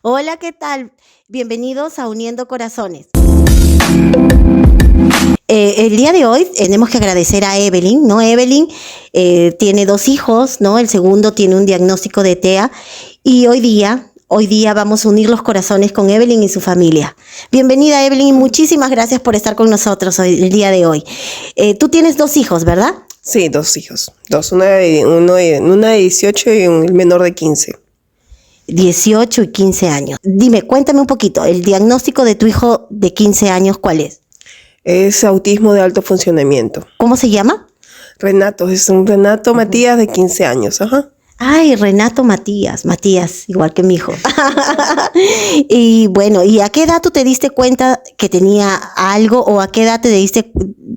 Hola, ¿qué tal? Bienvenidos a Uniendo Corazones. El día de hoy tenemos que agradecer a Evelyn, ¿no? Evelyn tiene 2 hijos, ¿no? El segundo tiene un diagnóstico de TEA y hoy día vamos a unir los corazones con Evelyn y su familia. Bienvenida, Evelyn, y muchísimas gracias por estar con nosotros el día de hoy. Tú tienes 2 hijos, ¿verdad? Sí, 2 hijos. Una de 18 y el menor de 15. 18 y 15 años. Dime, cuéntame un poquito, el diagnóstico de tu hijo de 15 años, ¿cuál es? Es autismo de alto funcionamiento. ¿Cómo se llama? Renato, es un Renato Matías de 15 años. Ajá. Ay, Renato Matías, igual que mi hijo. Y bueno, ¿y a qué edad tú te diste cuenta que tenía algo o a qué edad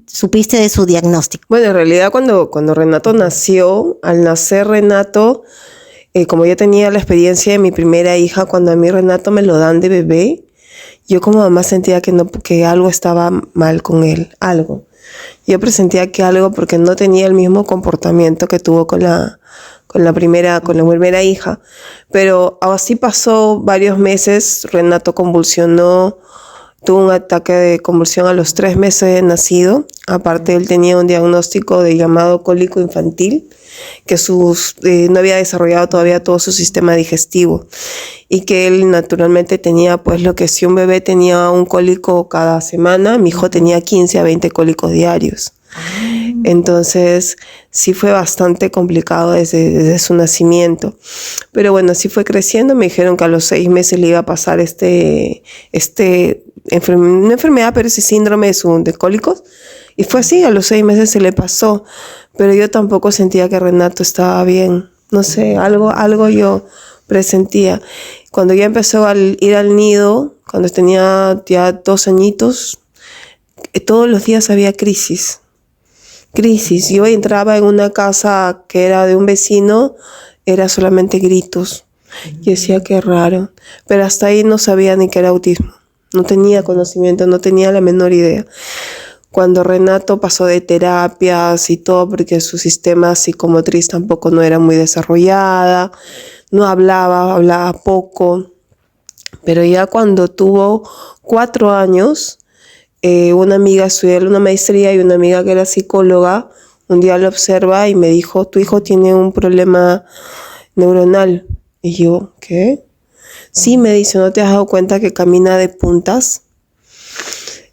supiste de su diagnóstico? Bueno, en realidad cuando Renato nació, al nacer Renato, como yo tenía la experiencia de mi primera hija, cuando a mí Renato me lo dan de bebé, yo como mamá sentía que algo estaba mal con él, algo. Yo presentía que algo porque no tenía el mismo comportamiento que tuvo con la primera hija. Pero así pasó varios meses, Renato convulsionó, tuvo un ataque de convulsión a los 3 meses de nacido. Aparte, él tenía un diagnóstico de llamado cólico infantil, que no había desarrollado todavía todo su sistema digestivo. Y que él naturalmente tenía, pues, lo que si un bebé tenía un cólico cada semana, mi hijo tenía 15 a 20 cólicos diarios. Entonces, sí fue bastante complicado desde su nacimiento. Pero bueno, así fue creciendo. Me dijeron que a los 6 meses le iba a pasar no enfermedad, pero ese síndrome de cólicos. Y fue así, a los 6 meses se le pasó. Pero yo tampoco sentía que Renato estaba bien. No sé, algo yo presentía. Cuando ya empezó a ir al nido, cuando tenía ya 2 añitos, todos los días había crisis. Yo entraba en una casa que era de un vecino, era solamente gritos. Yo decía, qué raro. Pero hasta ahí no sabía ni qué era autismo. No tenía conocimiento, no tenía la menor idea. Cuando Renato pasó de terapias y todo, porque su sistema psicomotriz tampoco no era muy desarrollada, no hablaba poco. Pero ya cuando tuvo 4 años, una amiga estudió una maestría y una amiga que era psicóloga, un día lo observa y me dijo, tu hijo tiene un problema neuronal. Y yo, ¿qué? Sí, me dice, ¿no te has dado cuenta que camina de puntas?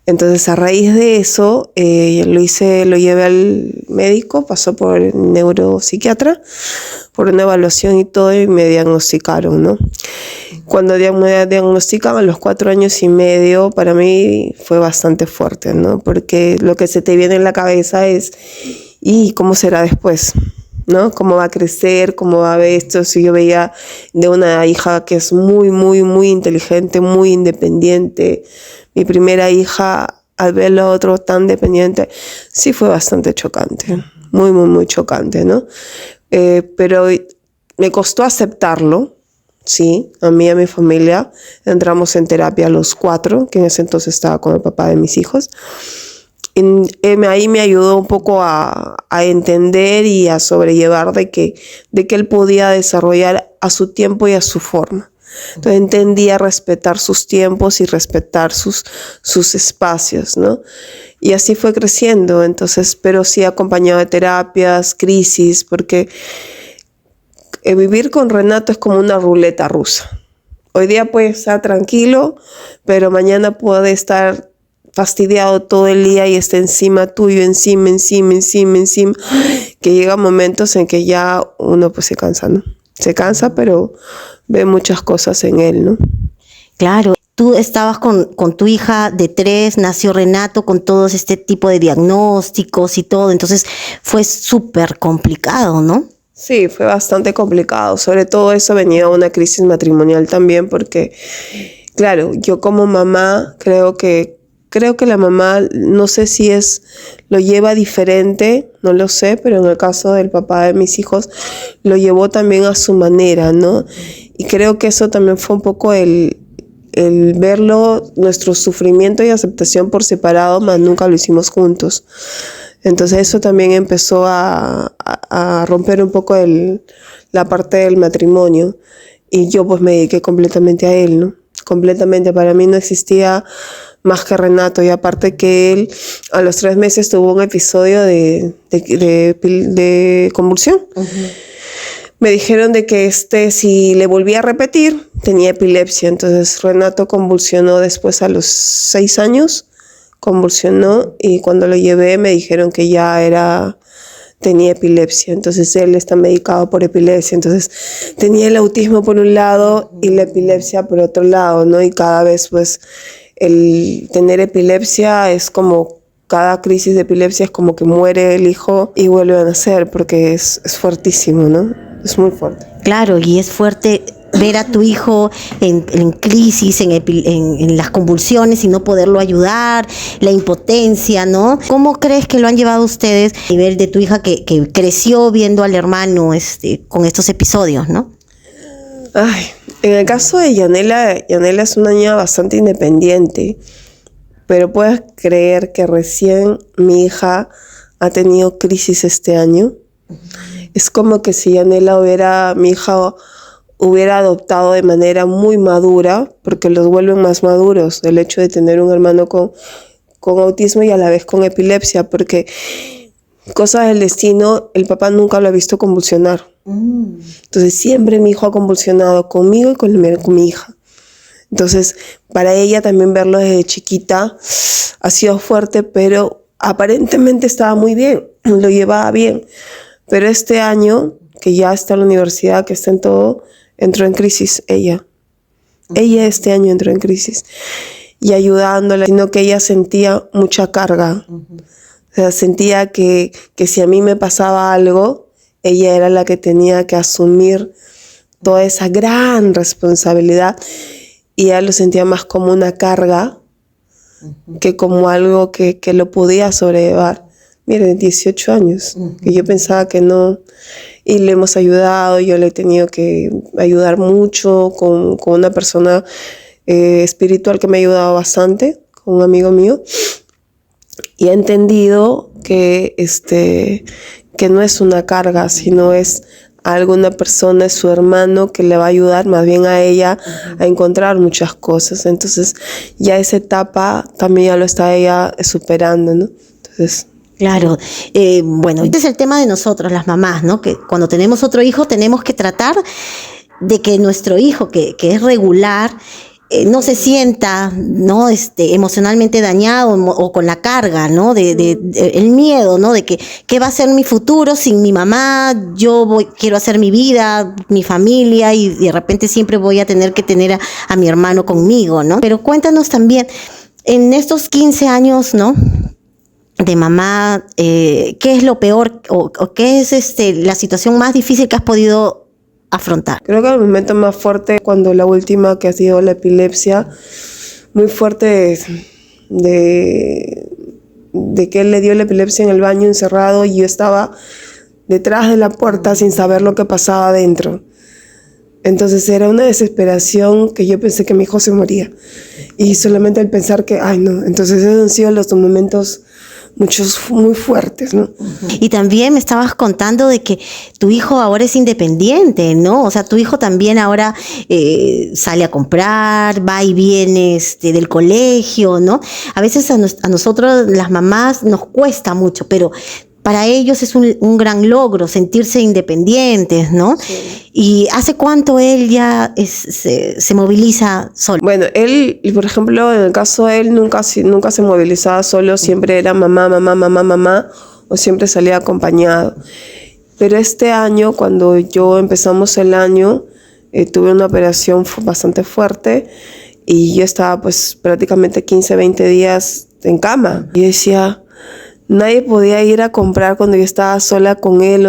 Entonces, a raíz de eso, lo llevé al médico, pasó por el neuropsiquiatra, por una evaluación y todo, y me diagnosticaron, ¿no? Cuando me diagnostican a los 4 años y medio, para mí fue bastante fuerte, ¿no? Porque lo que se te viene en la cabeza es, ¿y cómo será después? ¿No? ¿Cómo va a crecer? ¿Cómo va a ver esto? Si yo veía de una hija que es muy, muy, muy inteligente, muy independiente. Mi primera hija, al ver lo otro tan dependiente, sí fue bastante chocante. Muy, muy, muy chocante, ¿no? Pero me costó aceptarlo. Sí, a mí y a mi familia entramos en terapia los 4, que en ese entonces estaba con el papá de mis hijos. Ahí me ayudó un poco a entender y a sobrellevar de que él podía desarrollar a su tiempo y a su forma. Entonces entendía respetar sus tiempos y respetar sus espacios, ¿no? Y así fue creciendo, entonces, pero sí acompañado de terapias, crisis, porque vivir con Renato es como una ruleta rusa. Hoy día puede estar tranquilo, pero mañana puede estar fastidiado todo el día y está encima tuyo, encima, que llega momentos en que ya uno pues se cansa, ¿no? Se cansa, pero ve muchas cosas en él, ¿no? Claro, tú estabas con tu hija de 3, nació Renato con todos este tipo de diagnósticos y todo, entonces fue súper complicado, ¿no? Sí, fue bastante complicado. Sobre todo eso venía una crisis matrimonial también porque, claro, yo como mamá creo que la mamá, no sé si lo lleva diferente, no lo sé, pero en el caso del papá de mis hijos, lo llevó también a su manera, ¿no? Y creo que eso también fue un poco el verlo, nuestro sufrimiento y aceptación por separado, mas nunca lo hicimos juntos. Entonces eso también empezó a romper un poco la parte del matrimonio. Y yo pues me dediqué completamente a él, ¿no? Completamente, para mí no existía más que Renato. Y aparte que él a los 3 meses tuvo un episodio de convulsión. Uh-huh. Me dijeron de que si le volvía a repetir, tenía epilepsia. Entonces Renato convulsionó después a los 6 años, convulsionó, y cuando lo llevé me dijeron que ya tenía epilepsia. Entonces él está medicado por epilepsia. Entonces tenía el autismo por un lado y la epilepsia por otro lado, ¿no? Y cada vez pues el tener epilepsia es como, cada crisis de epilepsia es como que muere el hijo y vuelve a nacer, porque es fuertísimo, ¿no? Es muy fuerte. Claro, y es fuerte ver a tu hijo en crisis, en las convulsiones y no poderlo ayudar, la impotencia, ¿no? ¿Cómo crees que lo han llevado ustedes a nivel de tu hija que creció viendo al hermano con estos episodios, ¿no? Ay, en el caso de Yanela es una niña bastante independiente, pero puedes creer que recién mi hija ha tenido crisis este año. Es como que si mi hija hubiera adoptado de manera muy madura, porque los vuelven más maduros, el hecho de tener un hermano con autismo y a la vez con epilepsia, porque cosas del destino, el papá nunca lo ha visto convulsionar. Entonces siempre mi hijo ha convulsionado conmigo y con mi hija. Entonces para ella también verlo desde chiquita ha sido fuerte, pero aparentemente estaba muy bien, lo llevaba bien. Pero este año, que ya está en la universidad, que está en todo, entró en crisis ella. Ella este año entró en crisis. Y ayudándola, sino que ella sentía mucha carga. O sea, sentía que si a mí me pasaba algo, ella era la que tenía que asumir toda esa gran responsabilidad. Y ella lo sentía más como una carga que como algo que lo podía sobrellevar. Miren, 18 años, que yo pensaba que no, y le hemos ayudado. Yo le he tenido que ayudar mucho con una persona espiritual que me ha ayudado bastante, con un amigo mío, y he entendido que no es una carga, sino es alguna persona, es su hermano, que le va a ayudar más bien a ella a encontrar muchas cosas. Entonces ya esa etapa también ya lo está ella superando, ¿no? Entonces... Claro, bueno, este es el tema de nosotros, las mamás, ¿no? Que cuando tenemos otro hijo tenemos que tratar de que nuestro hijo, que es regular, no se sienta, ¿no? Emocionalmente dañado o con la carga, ¿no? De el miedo, ¿no? De que qué va a ser mi futuro sin mi mamá. Quiero hacer mi vida, mi familia, y de repente siempre voy a tener que tener a mi hermano conmigo, ¿no? Pero cuéntanos también, en estos 15 años, ¿no?, de mamá, ¿qué es lo peor o qué es la situación más difícil que has podido afrontar? Creo que el momento más fuerte, cuando la última, que ha sido la epilepsia, muy fuerte, de que él le dio la epilepsia en el baño encerrado y yo estaba detrás de la puerta sin saber lo que pasaba adentro. Entonces era una desesperación que yo pensé que mi hijo se moría. Y solamente el pensar que, ay no, entonces esos han sido los momentos muchos muy fuertes, ¿no? Y también me estabas contando de que tu hijo ahora es independiente, ¿no? O sea, tu hijo también ahora sale a comprar, va y viene del colegio, ¿no? A veces a nosotros las mamás nos cuesta mucho, pero para ellos es un gran logro sentirse independientes, ¿no? Sí. ¿Y hace cuánto él ya se moviliza solo? Bueno, él, por ejemplo, en el caso de él, nunca se movilizaba solo, siempre era mamá, o siempre salía acompañado. Pero este año, cuando empezamos el año, tuve una operación bastante fuerte y yo estaba pues prácticamente 15, 20 días en cama. Y decía... Nadie podía ir a comprar cuando yo estaba sola con él,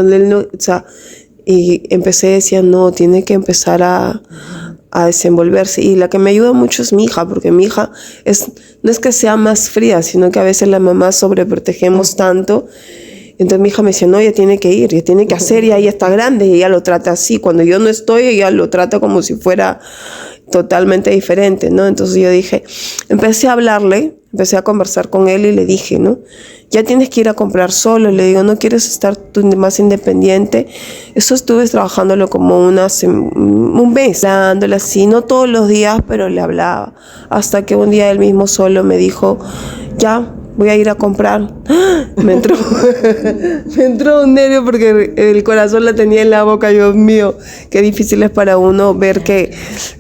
y decía, no, tiene que empezar a desenvolverse. Y la que me ayuda mucho es mi hija, porque mi hija no es que sea más fría, sino que a veces las mamás sobreprotegemos tanto. Entonces mi hija me decía, no, ella tiene que ir, ella tiene que hacer, y ella está grande, y ella lo trata así. Cuando yo no estoy, ella lo trata como si fuera totalmente diferente, ¿no? Entonces yo empecé a hablarle Empecé a conversar con él y le dije, ¿no? Ya tienes que ir a comprar solo. Le digo, ¿no quieres estar tú más independiente? Eso estuve trabajándolo como un mes, dándole así, no todos los días, pero le hablaba. Hasta que un día él mismo solo me dijo, ya, voy a ir a comprar. Me entró un nervio porque el corazón la tenía en la boca. Dios mío, qué difícil es para uno ver que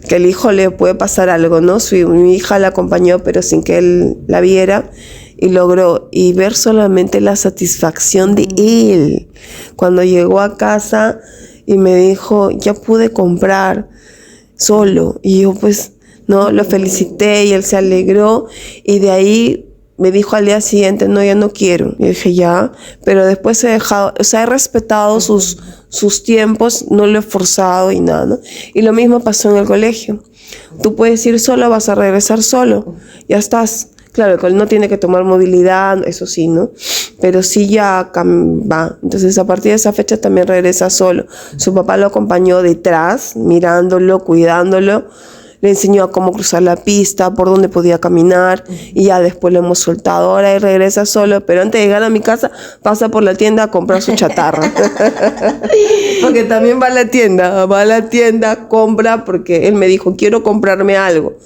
el hijo le puede pasar algo, ¿no? Mi hija la acompañó, pero sin que él la viera. Y logró, y ver solamente la satisfacción de él. Cuando llegó a casa y me dijo, ya pude comprar solo. Y yo pues, no, lo felicité y él se alegró. Y de ahí me dijo al día siguiente, no, ya no quiero. Y dije, ya, pero después he dejado, o sea, he respetado sus tiempos, no lo he forzado y nada, ¿no? Y lo mismo pasó en el colegio. Tú puedes ir solo, vas a regresar solo, ya estás. Claro, que él no tiene que tomar movilidad, eso sí, ¿no? Pero sí ya va. Entonces, a partir de esa fecha también regresa solo. Su papá lo acompañó detrás, mirándolo, cuidándolo. Le enseñó a cómo cruzar la pista, por dónde podía caminar. Y ya después lo hemos soltado. Ahora él regresa solo, pero antes de llegar a mi casa, pasa por la tienda a comprar su chatarra. Porque también va a la tienda, compra, porque él me dijo, quiero comprarme algo.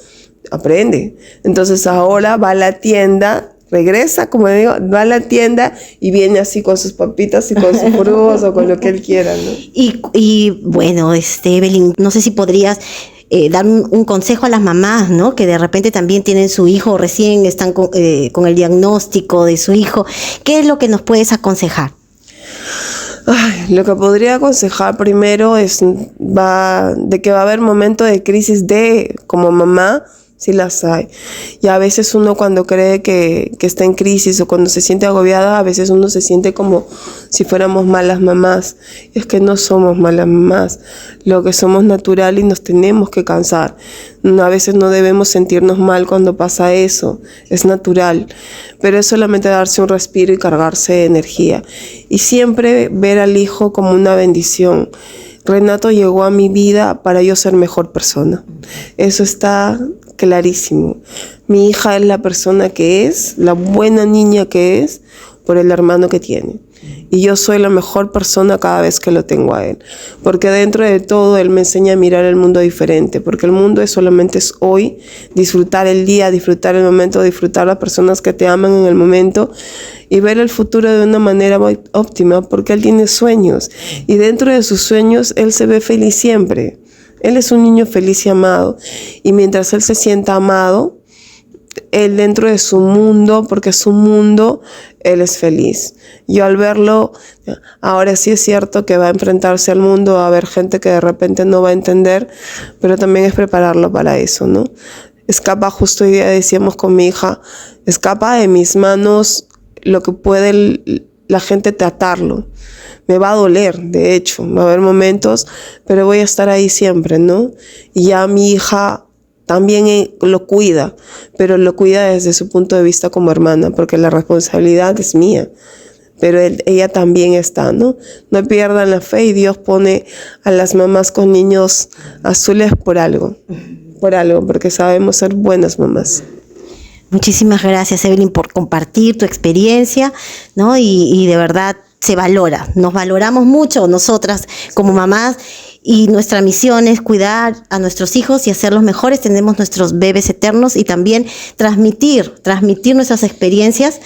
Aprende. Entonces ahora va a la tienda, regresa, como digo, va a la tienda y viene así con sus papitas y con sus frugos o con lo que él quiera, ¿no? Y bueno, Evelyn, no sé si podrías dar un consejo a las mamás, ¿no? Que de repente también tienen su hijo, recién están con el diagnóstico de su hijo. ¿Qué es lo que nos puedes aconsejar? Ay, lo que podría aconsejar primero es de que va a haber momentos de crisis como mamá. Sí las hay. Y a veces uno cuando cree que está en crisis o cuando se siente agobiada, a veces uno se siente como si fuéramos malas mamás. Y es que no somos malas mamás. Lo que somos natural y nos tenemos que cansar. A veces no debemos sentirnos mal cuando pasa eso. Es natural. Pero es solamente darse un respiro y cargarse de energía. Y siempre ver al hijo como una bendición. Renato llegó a mi vida para yo ser mejor persona. Eso está clarísimo. Mi hija es la persona que es, la buena niña que es, por el hermano que tiene. Y yo soy la mejor persona cada vez que lo tengo a él. Porque dentro de todo él me enseña a mirar el mundo diferente. Porque el mundo solamente es hoy, disfrutar el día, disfrutar el momento, disfrutar las personas que te aman en el momento y ver el futuro de una manera muy óptima. Porque él tiene sueños y dentro de sus sueños él se ve feliz siempre. Él es un niño feliz y amado. Y mientras él se sienta amado, él dentro de su mundo, porque es su mundo, él es feliz. Yo al verlo, ahora sí es cierto que va a enfrentarse al mundo, va a haber gente que de repente no va a entender, pero también es prepararlo para eso, ¿no? Escapa, justo hoy día decíamos con mi hija, escapa de mis manos lo que puede la gente tratarlo. Me va a doler, de hecho, va a haber momentos, pero voy a estar ahí siempre, ¿no? Y ya mi hija también lo cuida, pero lo cuida desde su punto de vista como hermana, porque la responsabilidad es mía, pero ella también está, ¿no? No pierdan la fe y Dios pone a las mamás con niños azules por algo, porque sabemos ser buenas mamás. Muchísimas gracias, Evelyn, por compartir tu experiencia, ¿no? Y de verdad se valora, nos valoramos mucho nosotras como mamás y nuestra misión es cuidar a nuestros hijos y hacerlos mejores. Tenemos nuestros bebés eternos y también transmitir nuestras experiencias,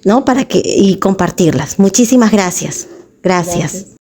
¿no? Y compartirlas. Muchísimas gracias. Gracias.